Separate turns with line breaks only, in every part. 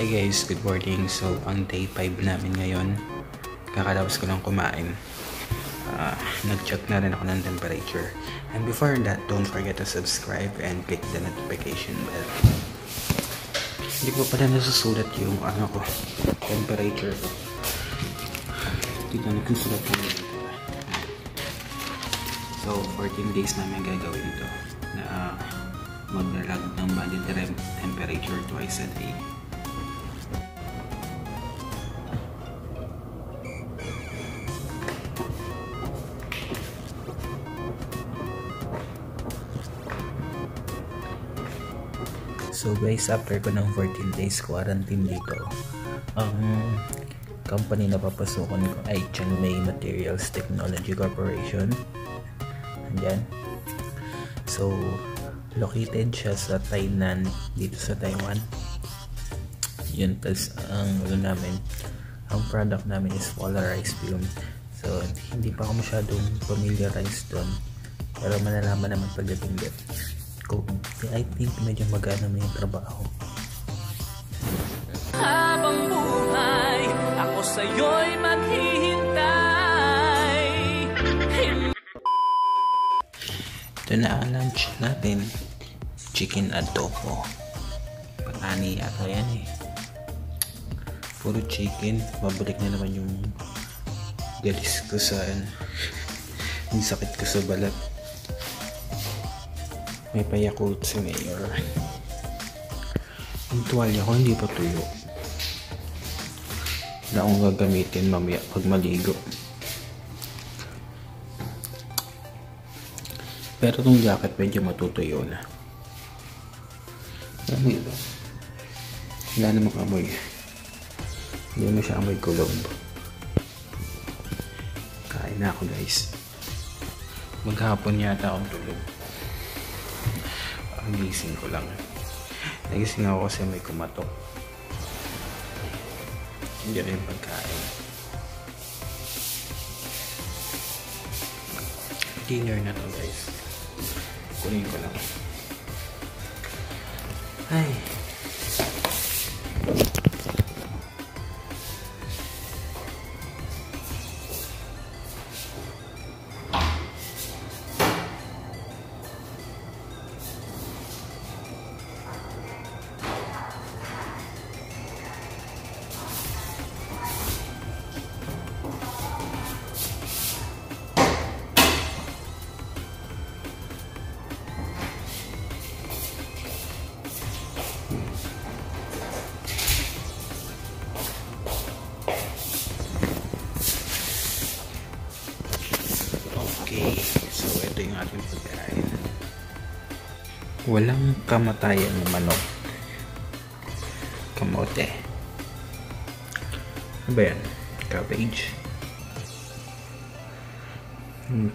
Hi guys, good morning. So, ang day 5 namin ngayon. Kakatapos ko lang kumain. Nag-check na rin ako ng temperature. And before that, don't forget to subscribe and click the notification bell. Hindi ko pala nasusulat yung temperature ko. Dito nagsusulat ko dito. So, 14 days namin gagawin ito na mag-log ng body temperature twice a day. So guys, after ko ng 14 days quarantine dito, ang company na papasukan ko ay Changmei Materials Technology Corporation. Andyan. So, located siya sa Tainan, dito sa Taiwan. Yun, tas ang product namin is polarized film. So, hindi pa ako masyadong familiarized doon. Pero malalaman naman pagdating doon. I think medyo magana mo yung trabaho. Habang buhay, ako sa'yo'y maghihintay. Ito na ang lunch natin. Chicken adobo. Patani ata yan eh. Puro chicken. Babalik na naman yung galis ko sa yung sakit ko sa balat. May payakult si Mayor. Yung tuwalya ko hindi pa tuyo. Na akong gagamitin mamaya pag maligo. Pero itong jacket medyo matutuyo na. Amoy ba? Wala namang amoy. Hindi mo siya amoy kulob. Kain na ako guys. Maghapon yata akong tulog. Ang gising ko lang. Nagising ako kasi may kumatok. Hindi rin pagkain. Dinner na to guys. Kunin ko lang. Ay. Okay, so ito yung ating pagkain. Walang kamatayan ng manok. Kamote. Ano ba yan? Cabbage.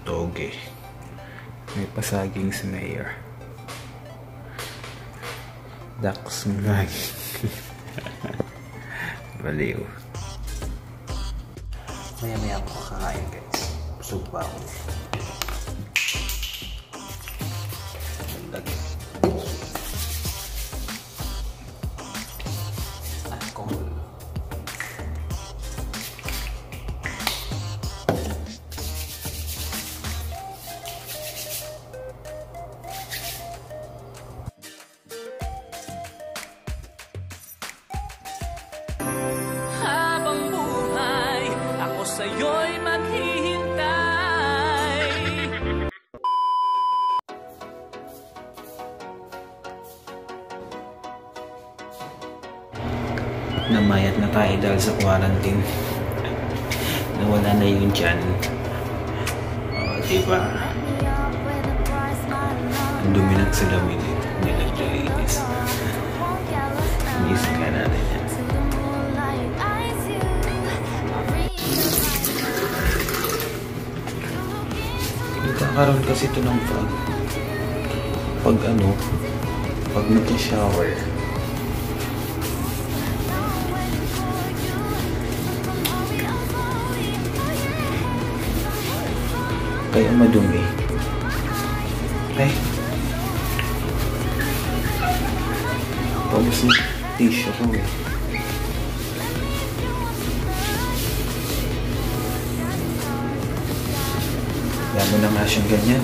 Toge. May pasaging si Mayor. Daks lagi. Baliw. Maya-maya ako kakain guys. Busog pa ako. Lagi. Alcohol. Habang buhay, ako sa'yo'y maghihintay. Namayat na tayo dahil sa quarantine. Nawala na yung tiyan. Diba? Ang dumi ng salamin eh. Hindi naglilinis. Inisip ka natin yan. Nagkakaroon kasi ito ng pag mag-shower. Kaya madumi. Ay. Pabos ng tissue ko eh. Lalo na nga siyang ganyan.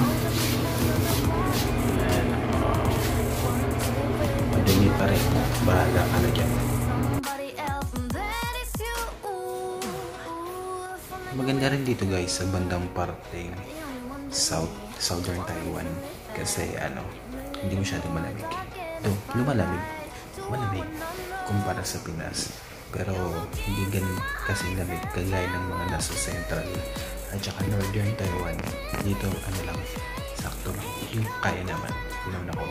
Madali pa rin. Bahala ka na dyan. Maganda rin dito guys sa bandang parteng southern Taiwan. Kasi hindi masyadong malamig. Malamig kumpara sa Pinas. Pero hindi ganun kasi lamig kagaya ng mga nasa central at saka northern Taiwan. Dito lang, sakto lang. Yung kaya naman. Ilang na ko.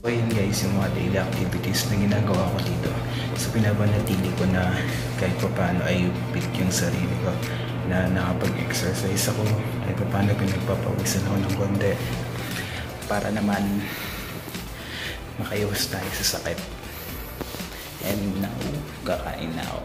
So yun guys, yung mga daily activities na ginagawa ko dito. So pinapanatili ko na kahit pa paano ay fit yung sarili ko, na nakapag-exercise ako, kahit pa paano pinagpapawisan ako ng konti para naman makaiwas tayo sa sakit. And now, kakain na ako.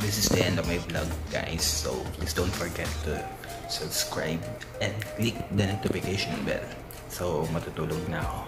This is the end of my vlog guys, so please don't forget to subscribe and click the notification bell. So matutulog na ako.